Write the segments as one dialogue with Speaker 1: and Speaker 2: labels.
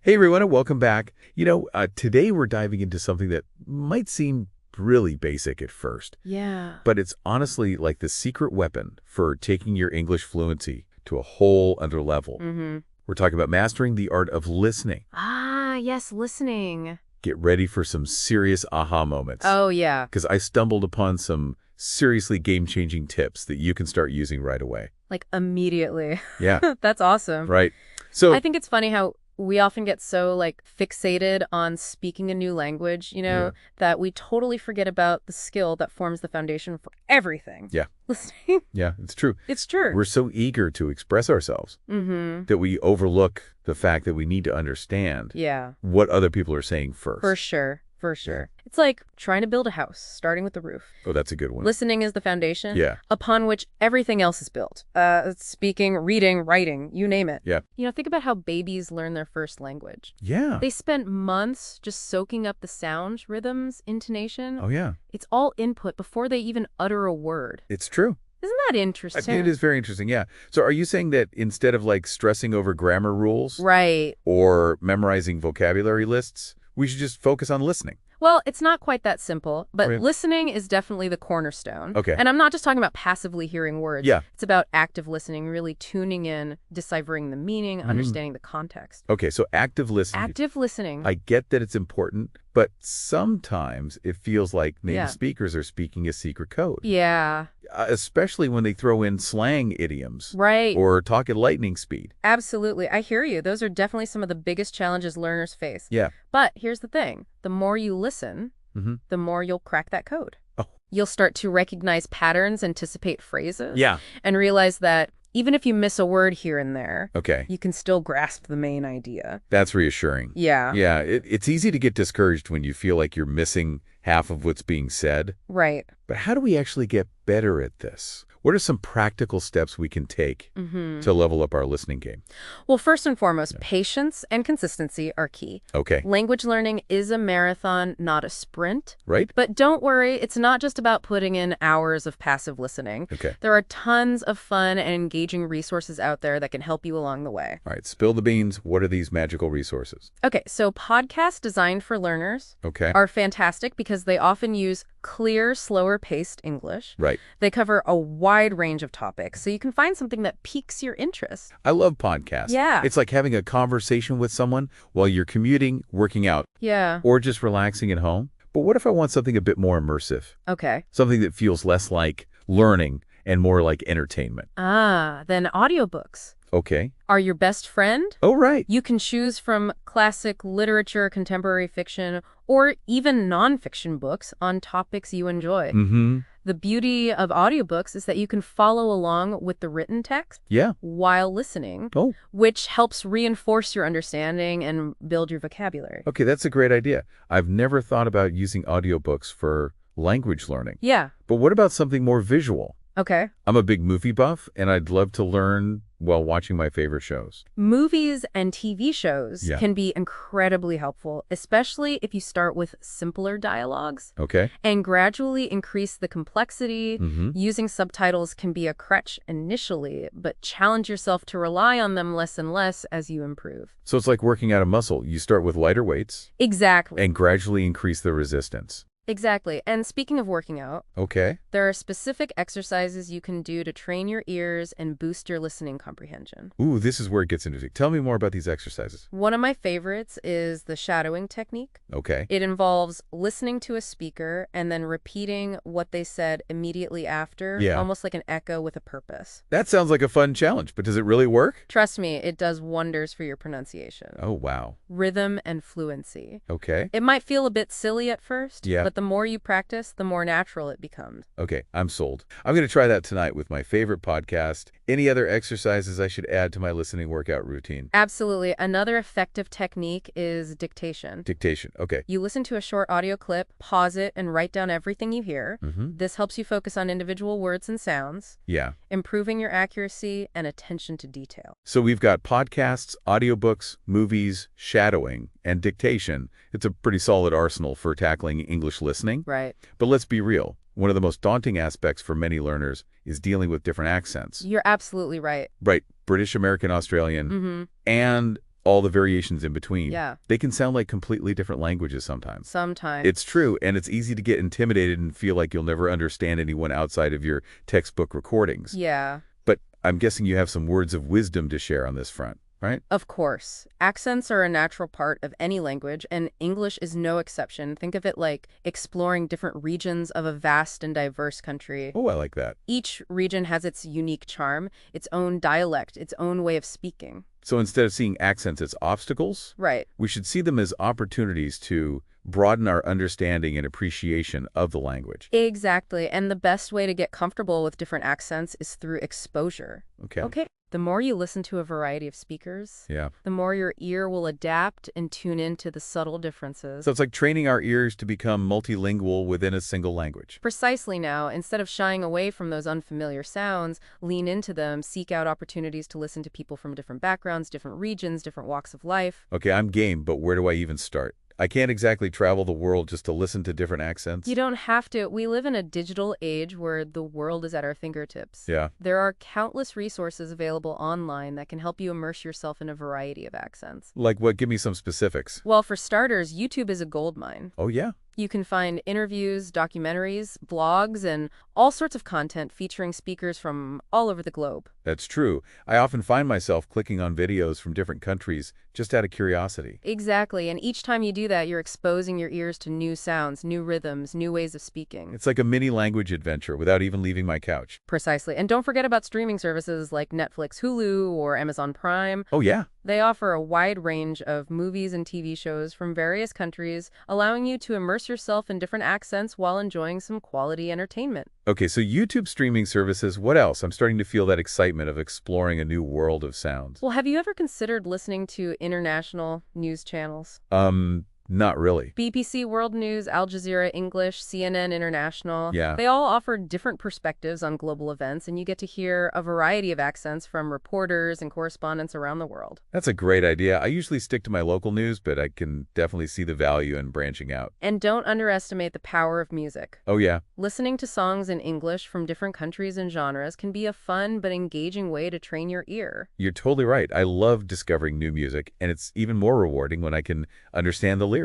Speaker 1: Hey everyone, and welcome back. Today we're diving into something that might seem really basic at first,
Speaker 2: Yeah.
Speaker 1: but it's honestly like the secret weapon for taking your English fluency to a whole other level.
Speaker 2: Mm-hmm.
Speaker 1: We're talking about mastering the art of listening.
Speaker 2: Ah, yes, listening.
Speaker 1: Get ready for some serious aha moments.
Speaker 2: Oh, yeah.
Speaker 1: Because I stumbled upon some seriously game-changing tips that you can start using right away.
Speaker 2: Like immediately.
Speaker 1: Yeah,
Speaker 2: That's awesome.
Speaker 1: right. So,
Speaker 2: I think it's funny how we often get so fixated on speaking a new language,
Speaker 1: Yeah.
Speaker 2: that we totally forget about the skill that forms the foundation for everything.
Speaker 1: Yeah.
Speaker 2: Listening.
Speaker 1: yeah, it's true.
Speaker 2: It's true.
Speaker 1: We're so eager to express ourselves
Speaker 2: Mm-hmm.
Speaker 1: that we overlook the fact that we need to understand
Speaker 2: Yeah.
Speaker 1: what other people are saying first.
Speaker 2: For sure. For sure. It's like trying to build a house, starting with the roof.
Speaker 1: Oh, that's a good one.
Speaker 2: Listening is the foundation
Speaker 1: Yeah.
Speaker 2: upon which everything else is built. Speaking, reading, writing, you name it.
Speaker 1: Yeah.
Speaker 2: Think about how babies learn their first language.
Speaker 1: Yeah.
Speaker 2: They spend months just soaking up the sounds, rhythms, intonation.
Speaker 1: Oh, yeah.
Speaker 2: It's all input before they even utter a word.
Speaker 1: It's true.
Speaker 2: Isn't that
Speaker 1: I
Speaker 2: interesting?
Speaker 1: think it is very interesting, yeah. So are you saying that instead of stressing over grammar rules
Speaker 2: Right.
Speaker 1: or memorizing vocabulary lists, we should just focus on listening?
Speaker 2: Well, it's not quite that simple, but
Speaker 1: Oh, yeah.
Speaker 2: listening is definitely the cornerstone.
Speaker 1: Okay.
Speaker 2: And I'm not just talking about passively hearing words.
Speaker 1: Yeah.
Speaker 2: It's about active listening, really tuning in, deciphering the meaning, understanding the context.
Speaker 1: Okay, so active listening.
Speaker 2: Active listening.
Speaker 1: I get that it's important, but sometimes it feels like native
Speaker 2: Yeah.
Speaker 1: speakers are speaking a secret code.
Speaker 2: Yeah,
Speaker 1: Especially when they throw in slang idioms
Speaker 2: right.
Speaker 1: or talk at lightning speed.
Speaker 2: Absolutely. I hear you. Those are definitely some of the biggest challenges learners face.
Speaker 1: Yeah.
Speaker 2: But here's the thing. The more you listen,
Speaker 1: Mm-hmm.
Speaker 2: the more you'll crack that code.
Speaker 1: Oh.
Speaker 2: You'll start to recognize patterns, anticipate phrases,
Speaker 1: Yeah.
Speaker 2: and realize that even if you miss a word here and there,
Speaker 1: Okay.
Speaker 2: you can still grasp the main idea.
Speaker 1: That's reassuring.
Speaker 2: Yeah.
Speaker 1: Yeah, it's easy to get discouraged when you feel like you're missing half of what's being said.
Speaker 2: Right.
Speaker 1: But how do we actually get better at this? What are some practical steps we can take
Speaker 2: Mm-hmm.
Speaker 1: to level up our listening game?
Speaker 2: Well, first and foremost, patience and consistency are key.
Speaker 1: Okay,
Speaker 2: Language learning is a marathon, not a sprint.
Speaker 1: right?
Speaker 2: But don't worry, it's not just about putting in hours of passive listening.
Speaker 1: Okay.
Speaker 2: There are tons of fun and engaging resources out there that can help you along the way.
Speaker 1: All right, spill the beans. What are these magical resources?
Speaker 2: Okay, so podcasts designed for learners
Speaker 1: Okay,
Speaker 2: are fantastic because they often use clear, slower-paced English.
Speaker 1: right.
Speaker 2: They cover a wide range of topics, so you can find something that piques your interest.
Speaker 1: I love podcasts.
Speaker 2: Yeah.
Speaker 1: It's like having a conversation with someone while you're commuting, working out,
Speaker 2: Yeah.
Speaker 1: or just relaxing at home. But what if I want something a bit more immersive?
Speaker 2: Okay.
Speaker 1: Something that feels less like learning and more like entertainment.
Speaker 2: Then audiobooks
Speaker 1: Okay.
Speaker 2: are your best friend.
Speaker 1: Oh, right.
Speaker 2: You can choose from classic literature, contemporary fiction, or even nonfiction books on topics you enjoy.
Speaker 1: Mm-hmm.
Speaker 2: The beauty of audiobooks is that you can follow along with the written text
Speaker 1: Yeah.
Speaker 2: while listening,
Speaker 1: Oh,
Speaker 2: which helps reinforce your understanding and build your vocabulary.
Speaker 1: okay. That's a great idea. I've never thought about using audiobooks for language learning.
Speaker 2: Yeah.
Speaker 1: But what about something more visual?
Speaker 2: Okay.
Speaker 1: I'm a big movie buff, and I'd love to learn while watching my favorite shows.
Speaker 2: Movies and TV shows
Speaker 1: Yeah.
Speaker 2: can be incredibly helpful, especially if you start with simpler dialogues
Speaker 1: Okay?
Speaker 2: and gradually increase the complexity.
Speaker 1: Mm-hmm.
Speaker 2: Using subtitles can be a crutch initially, but challenge yourself to rely on them less and less as you improve.
Speaker 1: So it's like working out a muscle. You start with lighter weights
Speaker 2: Exactly.
Speaker 1: and gradually increase the resistance.
Speaker 2: Exactly. And speaking of working out,
Speaker 1: Okay?
Speaker 2: there are specific exercises you can do to train your ears and boost your listening comprehension.
Speaker 1: Ooh, this is where it gets interesting. Tell me more about these exercises.
Speaker 2: One of my favorites is the shadowing technique.
Speaker 1: Okay.
Speaker 2: It involves listening to a speaker and then repeating what they said immediately after,
Speaker 1: Yeah.
Speaker 2: almost like an echo with a purpose.
Speaker 1: That sounds like a fun challenge, but does it really work?
Speaker 2: Trust me, it does wonders for your pronunciation,
Speaker 1: Oh, wow.
Speaker 2: rhythm, and fluency.
Speaker 1: Okay.
Speaker 2: It might feel a bit silly at first,
Speaker 1: Yeah.
Speaker 2: but the more you practice, the more natural it becomes.
Speaker 1: Okay, I'm sold. I'm going to try that tonight with my favorite podcast. Any other exercises I should add to my listening workout routine?
Speaker 2: Absolutely. Another effective technique is dictation.
Speaker 1: Dictation. Okay.
Speaker 2: You listen to a short audio clip, pause it, and write down everything you hear.
Speaker 1: Mm-hmm.
Speaker 2: This helps you focus on individual words and sounds,
Speaker 1: Yeah.
Speaker 2: improving your accuracy and attention to detail.
Speaker 1: So we've got podcasts, audiobooks, movies, shadowing, and dictation. It's a pretty solid arsenal for tackling English listening.
Speaker 2: Right.
Speaker 1: But let's be real. One of the most daunting aspects for many learners is dealing with different accents.
Speaker 2: You're absolutely right.
Speaker 1: Right. British, American, Australian,
Speaker 2: Mm-hmm.
Speaker 1: and all the variations in between.
Speaker 2: Yeah.
Speaker 1: They can sound like completely different languages sometimes.
Speaker 2: Sometimes.
Speaker 1: It's true, and it's easy to get intimidated and feel like you'll never understand anyone outside of your textbook recordings.
Speaker 2: Yeah.
Speaker 1: But I'm guessing you have some words of wisdom to share on this front, right?
Speaker 2: Of course. Accents are a natural part of any language, and English is no exception. Think of it like exploring different regions of a vast and diverse country.
Speaker 1: Oh, I like that.
Speaker 2: Each region has its unique charm, its own dialect, its own way of speaking.
Speaker 1: So instead of seeing accents as obstacles,
Speaker 2: Right.
Speaker 1: we should see them as opportunities to broaden our understanding and appreciation of the language.
Speaker 2: Exactly. And the best way to get comfortable with different accents is through exposure.
Speaker 1: Okay.
Speaker 2: The more you listen to a variety of speakers,
Speaker 1: Yeah.
Speaker 2: the more your ear will adapt and tune into the subtle differences.
Speaker 1: So it's like training our ears to become multilingual within a single language.
Speaker 2: Precisely now, instead of shying away from those unfamiliar sounds, lean into them, seek out opportunities to listen to people from different backgrounds, different regions, different walks of life.
Speaker 1: Okay, I'm game, but where do I even start? I can't exactly travel the world just to listen to different accents.
Speaker 2: You don't have to. We live in a digital age where the world is at our fingertips.
Speaker 1: Yeah.
Speaker 2: There are countless resources available online that can help you immerse yourself in a variety of accents.
Speaker 1: Like what? Give me some specifics.
Speaker 2: Well, for starters, YouTube is a goldmine.
Speaker 1: Oh, yeah?
Speaker 2: You can find interviews, documentaries, blogs, and all sorts of content featuring speakers from all over the globe.
Speaker 1: That's true. I often find myself clicking on videos from different countries just out of curiosity.
Speaker 2: Exactly, and each time you do that, you're exposing your ears to new sounds, new rhythms, new ways of speaking.
Speaker 1: It's like a mini language adventure without even leaving my couch.
Speaker 2: Precisely. And don't forget about streaming services like Netflix, Hulu, or Amazon Prime.
Speaker 1: Oh, yeah?
Speaker 2: They offer a wide range of movies and TV shows from various countries, allowing you to immerse yourself in different accents while enjoying some quality entertainment.
Speaker 1: Okay, so YouTube streaming services, what else? I'm starting to feel that excitement of exploring a new world of sounds.
Speaker 2: Well, have you ever considered listening to international news channels?
Speaker 1: Not really.
Speaker 2: BBC World News, Al Jazeera English, CNN International.
Speaker 1: Yeah.
Speaker 2: They all offer different perspectives on global events, and you get to hear a variety of accents from reporters and correspondents around the world.
Speaker 1: That's a great idea. I usually stick to my local news, but I can definitely see the value in branching out.
Speaker 2: And don't underestimate the power of music.
Speaker 1: Oh, yeah?
Speaker 2: Listening to songs in English from different countries and genres can be a fun but engaging way to train your ear.
Speaker 1: You're totally right. I love discovering new music, and it's even more rewarding when I can understand the lyrics.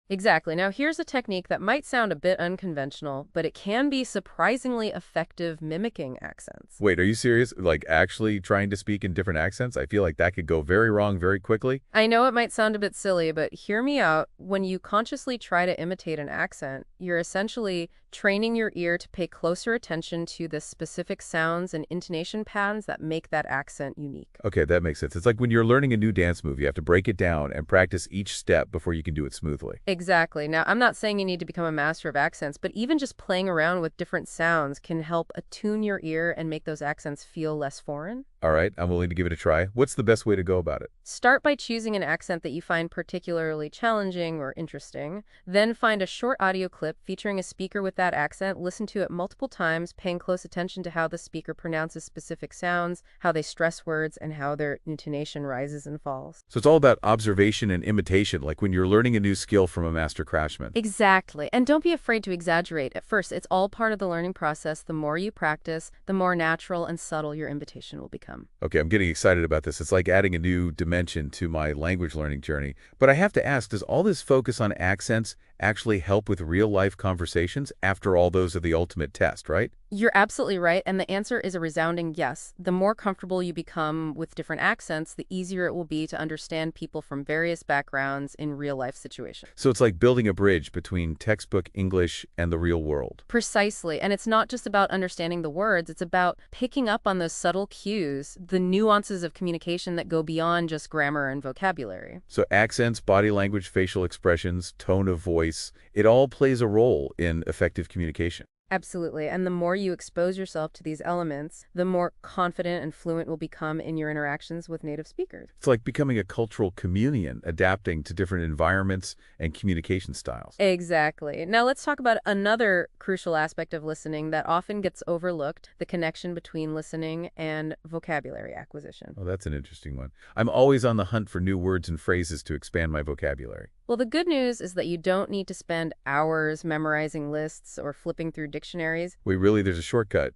Speaker 2: Exactly. Now, here's a technique that might sound a bit unconventional, but it can be surprisingly effective mimicking accents.
Speaker 1: Wait, are you serious? Like actually trying to speak in different accents? I feel like that could go very wrong very quickly.
Speaker 2: I know it might sound a bit silly, but hear me out. When you consciously try to imitate an accent, you're essentially training your ear to pay closer attention to the specific sounds and intonation patterns that make that accent unique.
Speaker 1: Okay, that makes sense. It's like when you're learning a new dance move, you have to break it down and practice each step before you can do it smoothly.
Speaker 2: Exactly. Now, I'm not saying you need to become a master of accents, but even just playing around with different sounds can help attune your ear and make those accents feel less foreign.
Speaker 1: All right, I'm willing to give it a try. What's the best way to go about it?
Speaker 2: Start by choosing an accent that you find particularly challenging or interesting. Then find a short audio clip featuring a speaker with that accent. Listen to it multiple times, paying close attention to how the speaker pronounces specific sounds, how they stress words, and how their intonation rises and falls.
Speaker 1: So it's all about observation and imitation, like when you're learning a new skill from a master craftsman.
Speaker 2: Exactly. And don't be afraid to exaggerate. At first, it's all part of the learning process. The more you practice, the more natural and subtle your imitation will become.
Speaker 1: Okay, I'm getting excited about this. It's like adding a new dimension to my language learning journey. But I have to ask, does all this focus on accents actually help with real-life conversations? After all, those are the ultimate test, right?
Speaker 2: You're absolutely right, and the answer is a resounding yes. The more comfortable you become with different accents, the easier it will be to understand people from various backgrounds in real-life situations.
Speaker 1: So it's like building a bridge between textbook English and the real world.
Speaker 2: Precisely, and it's not just about understanding the words, it's about picking up on those subtle cues, the nuances of communication that go beyond just grammar and vocabulary.
Speaker 1: So accents, body language, facial expressions, tone of voice, it all plays a role in effective communication.
Speaker 2: Absolutely, and the more you expose yourself to these elements, the more confident and fluent will become in your interactions with native speakers.
Speaker 1: It's like becoming a cultural chameleon, adapting to different environments and communication styles.
Speaker 2: Exactly. Now let's talk about another crucial aspect of listening that often gets overlooked, the connection between listening and vocabulary acquisition.
Speaker 1: Oh, that's an interesting one. I'm always on the hunt for new words and phrases to expand my vocabulary.
Speaker 2: Well, the good news is that you don't need to spend hours memorizing lists or flipping through dictionaries.
Speaker 1: Wait, really? There's a shortcut?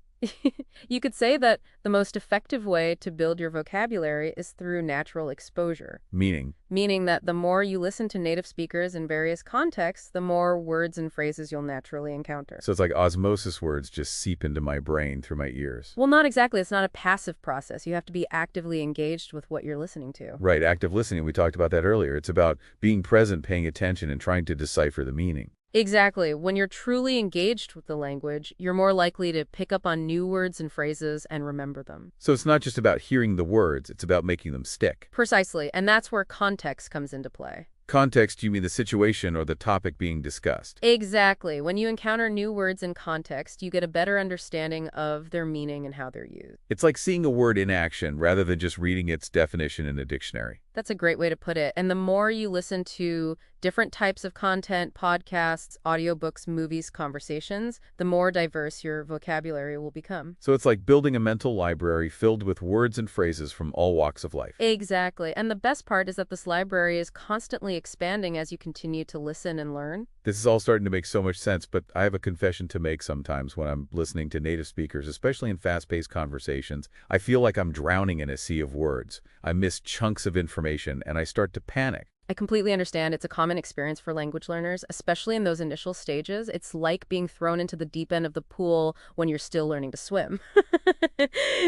Speaker 2: You could say that the most effective way to build your vocabulary is through natural exposure,
Speaker 1: Meaning,
Speaker 2: meaning that the more you listen to native speakers in various contexts, the more words and phrases you'll naturally encounter.
Speaker 1: so it's like osmosis words just seep into my brain through my ears.
Speaker 2: Well, not exactly. It's not a passive process. You have to be actively engaged with what you're listening to.
Speaker 1: Right, active listening, we talked about that earlier. It's about being present, paying attention, and trying to decipher the meaning.
Speaker 2: Exactly. When you're truly engaged with the language, you're more likely to pick up on new words and phrases and remember them.
Speaker 1: So it's not just about hearing the words, it's about making them stick.
Speaker 2: Precisely. And that's where context comes into play.
Speaker 1: Context, you mean the situation or the topic being discussed.
Speaker 2: Exactly. When you encounter new words in context, you get a better understanding of their meaning and how they're used.
Speaker 1: It's like seeing a word in action rather than just reading its definition in a dictionary.
Speaker 2: That's a great way to put it. And the more you listen to different types of content, podcasts, audiobooks, movies, conversations, the more diverse your vocabulary will become.
Speaker 1: So it's like building a mental library filled with words and phrases from all walks of life.
Speaker 2: Exactly. And the best part is that this library is constantly expanding as you continue to listen and learn.
Speaker 1: This is all starting to make so much sense, but I have a confession to make sometimes when I'm listening to native speakers, especially in fast-paced conversations. I feel like I'm drowning in a sea of words. I miss chunks of information, and I start to panic.
Speaker 2: I completely understand. It's a common experience for language learners, especially in those initial stages. It's like being thrown into the deep end of the pool when you're still learning to swim.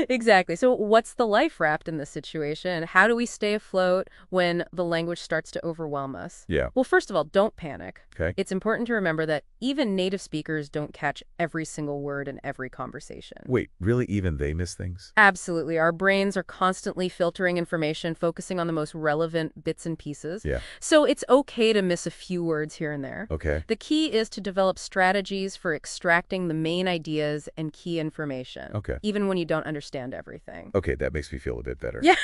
Speaker 2: Exactly. So what's the life raft in this situation? How do we stay afloat when the language starts to overwhelm us?
Speaker 1: Yeah.
Speaker 2: Well, first of all, don't panic.
Speaker 1: Okay.
Speaker 2: It's important to remember that even native speakers don't catch every single word in every conversation.
Speaker 1: Wait, really even they miss things?
Speaker 2: Absolutely. Our brains are constantly filtering information, focusing on the most relevant bits and pieces.
Speaker 1: Yeah.
Speaker 2: So it's okay to miss a few words here and there.
Speaker 1: Okay.
Speaker 2: The key is to develop strategies for extracting the main ideas and key information,
Speaker 1: Okay.
Speaker 2: even when you don't understand everything.
Speaker 1: Okay, that makes me feel a bit better.
Speaker 2: Yeah.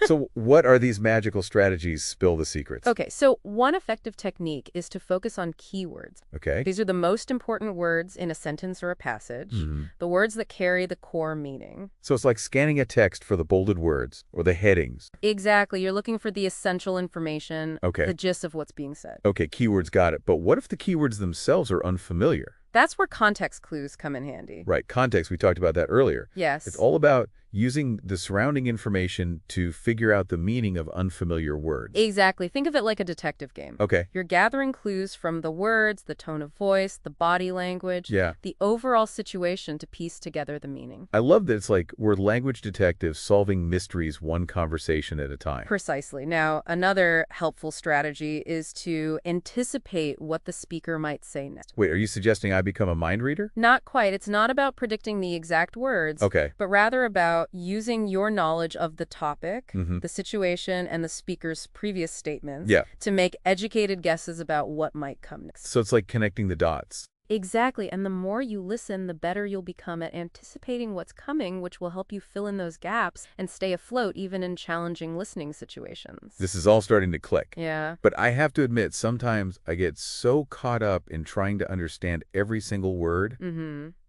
Speaker 1: So what are these magical strategies? Spill the secrets.
Speaker 2: Okay, so one effective technique is to focus on keywords.
Speaker 1: Okay.
Speaker 2: These are the most important words in a sentence or a passage, the words that carry the core meaning.
Speaker 1: So it's like scanning a text for the bolded words or the headings.
Speaker 2: Exactly. You're looking for the essential information,
Speaker 1: Okay.
Speaker 2: the gist of what's being said.
Speaker 1: Okay, keywords, got it. But what if the keywords themselves are unfamiliar?
Speaker 2: That's where context clues come in handy.
Speaker 1: Right, context, we talked about that earlier.
Speaker 2: Yes.
Speaker 1: It's all about using the surrounding information to figure out the meaning of unfamiliar words.
Speaker 2: Exactly. Think of it like a detective game.
Speaker 1: Okay.
Speaker 2: You're gathering clues from the words, the tone of voice, the body language,
Speaker 1: Yeah.
Speaker 2: the overall situation to piece together the meaning.
Speaker 1: I love that it's like we're language detectives solving mysteries one conversation at a time.
Speaker 2: Precisely. Now, another helpful strategy is to anticipate what the speaker might say next.
Speaker 1: Wait, are you suggesting I become a mind reader?
Speaker 2: Not quite. It's not about predicting the exact words,
Speaker 1: Okay.
Speaker 2: but rather about using your knowledge of the topic,
Speaker 1: Mhm.
Speaker 2: the situation, and the speaker's previous statements
Speaker 1: Yeah.
Speaker 2: to make educated guesses about what might come next.
Speaker 1: So it's like connecting the dots.
Speaker 2: Exactly. And the more you listen, the better you'll become at anticipating what's coming, which will help you fill in those gaps and stay afloat even in challenging listening situations.
Speaker 1: This is all starting to click.
Speaker 2: Yeah.
Speaker 1: But I have to admit, sometimes I get so caught up in trying to understand every single word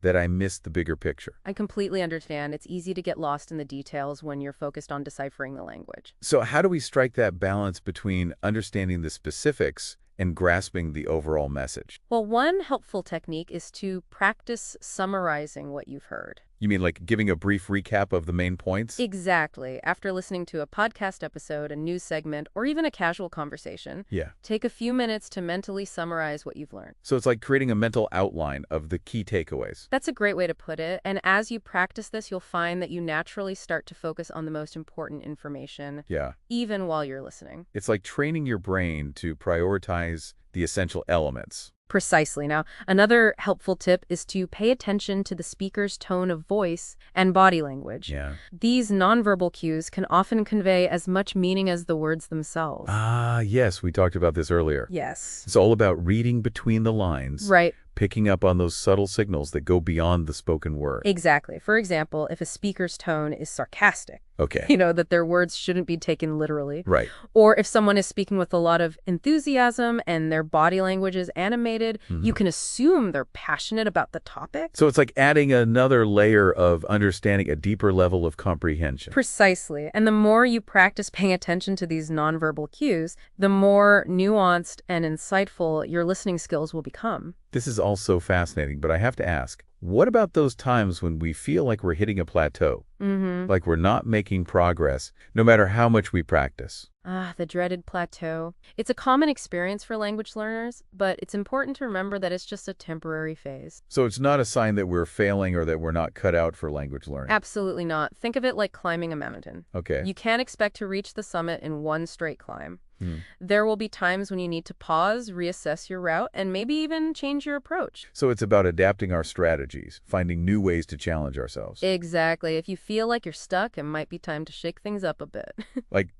Speaker 1: that I miss the bigger picture.
Speaker 2: I completely understand. It's easy to get lost in the details when you're focused on deciphering the language.
Speaker 1: So how do we strike that balance between understanding the specifics and grasping the overall message?
Speaker 2: Well, one helpful technique is to practice summarizing what you've heard.
Speaker 1: You mean like giving a brief recap of the main points?
Speaker 2: Exactly. After listening to a podcast episode, a news segment, or even a casual conversation,
Speaker 1: Yeah.
Speaker 2: take a few minutes to mentally summarize what you've learned.
Speaker 1: So it's like creating a mental outline of the key takeaways.
Speaker 2: That's a great way to put it. And as you practice this, you'll find that you naturally start to focus on the most important information,
Speaker 1: Yeah.
Speaker 2: even while you're listening.
Speaker 1: It's like training your brain to prioritize the essential elements.
Speaker 2: Precisely. Now, another helpful tip is to pay attention to the speaker's tone of voice and body language.
Speaker 1: Yeah.
Speaker 2: These nonverbal cues can often convey as much meaning as the words themselves.
Speaker 1: Ah, yes, we talked about this earlier.
Speaker 2: Yes.
Speaker 1: It's all about reading between the lines,
Speaker 2: Right.
Speaker 1: picking up on those subtle signals that go beyond the spoken word.
Speaker 2: Exactly. For example, if a speaker's tone is sarcastic,
Speaker 1: Okay.
Speaker 2: that their words shouldn't be taken literally.
Speaker 1: Right.
Speaker 2: Or if someone is speaking with a lot of enthusiasm and their body language is animated, you can assume they're passionate about the topic.
Speaker 1: So it's like adding another layer of understanding, a deeper level of comprehension.
Speaker 2: Precisely. And the more you practice paying attention to these nonverbal cues, the more nuanced and insightful your listening skills will become.
Speaker 1: This is all so fascinating, but I have to ask, what about those times when we feel like we're hitting a plateau?
Speaker 2: Mm-hmm.
Speaker 1: Like we're not making progress, no matter how much we practice?
Speaker 2: Ah, the dreaded plateau. It's a common experience for language learners, but it's important to remember that it's just a temporary phase.
Speaker 1: So it's not a sign that we're failing or that we're not cut out for language learning.
Speaker 2: Absolutely not. Think of it like climbing a mountain.
Speaker 1: Okay.
Speaker 2: You can't expect to reach the summit in one straight climb.
Speaker 1: Hmm.
Speaker 2: There will be times when you need to pause, reassess your route, and maybe even change your approach.
Speaker 1: So it's about adapting our strategies, finding new ways to challenge ourselves.
Speaker 2: Exactly. If you feel like you're stuck, it might be time to shake things up a bit.
Speaker 1: Like,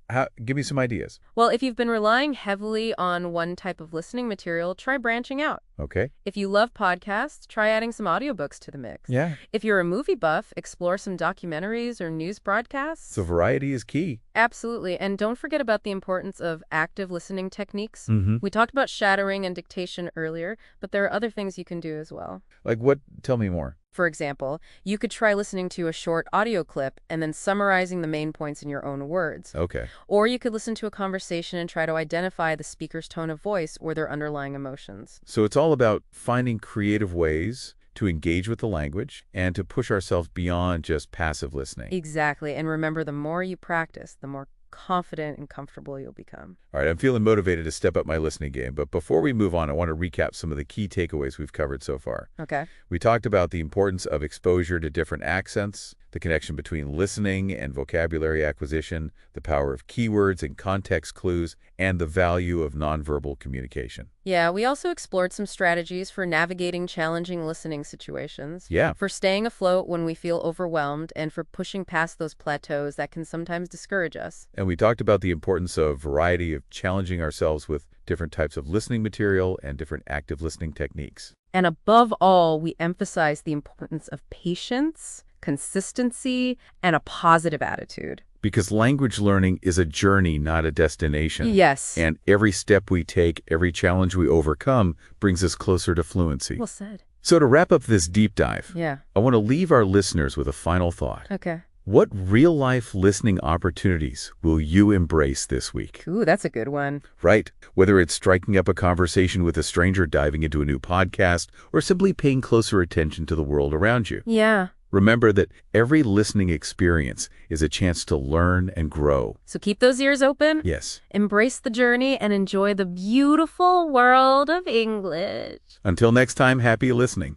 Speaker 1: give me some ideas.
Speaker 2: Well, if you've been relying heavily on one type of listening material, try branching out.
Speaker 1: Okay.
Speaker 2: If you love podcasts, try adding some audiobooks to the mix.
Speaker 1: Yeah.
Speaker 2: If you're a movie buff, explore some documentaries or news broadcasts.
Speaker 1: So variety is key.
Speaker 2: Absolutely. And don't forget about the importance of active listening techniques.
Speaker 1: Mm-hmm.
Speaker 2: We talked about shattering and dictation earlier, but there are other things you can do as well.
Speaker 1: Like what? Tell me more.
Speaker 2: For example, you could try listening to a short audio clip and then summarizing the main points in your own words.
Speaker 1: Okay.
Speaker 2: Or you could listen to a conversation and try to identify the speaker's tone of voice or their underlying emotions.
Speaker 1: So it's all about finding creative ways to engage with the language and to push ourselves beyond just passive listening.
Speaker 2: Exactly. And remember, the more you practice, the more confident and comfortable you'll become.
Speaker 1: All right, I'm feeling motivated to step up my listening game, but before we move on, I want to recap some of the key takeaways we've covered so far.
Speaker 2: Okay.
Speaker 1: We talked about the importance of exposure to different accents, the connection between listening and vocabulary acquisition, the power of keywords and context clues, and the value of nonverbal communication.
Speaker 2: Yeah, we also explored some strategies for navigating challenging listening situations.
Speaker 1: Yeah.
Speaker 2: For staying afloat when we feel overwhelmed, and for pushing past those plateaus that can sometimes discourage us.
Speaker 1: And we talked about the importance of variety of challenging ourselves with different types of listening material and different active listening techniques.
Speaker 2: And above all, we emphasize the importance of patience, consistency, and a positive attitude.
Speaker 1: Because language learning is a journey, not a destination.
Speaker 2: Yes.
Speaker 1: And every step we take, every challenge we overcome, brings us closer to fluency.
Speaker 2: Well said.
Speaker 1: So to wrap up this deep dive,
Speaker 2: Yeah.
Speaker 1: I want to leave our listeners with a final thought.
Speaker 2: Okay.
Speaker 1: What real-life listening opportunities will you embrace this week?
Speaker 2: Ooh, that's a good one.
Speaker 1: Right. Whether it's striking up a conversation with a stranger, diving into a new podcast, or simply paying closer attention to the world around you.
Speaker 2: Yeah.
Speaker 1: Remember that every listening experience is a chance to learn and grow.
Speaker 2: So keep those ears open.
Speaker 1: Yes.
Speaker 2: Embrace the journey and enjoy the beautiful world of English.
Speaker 1: Until next time, happy listening.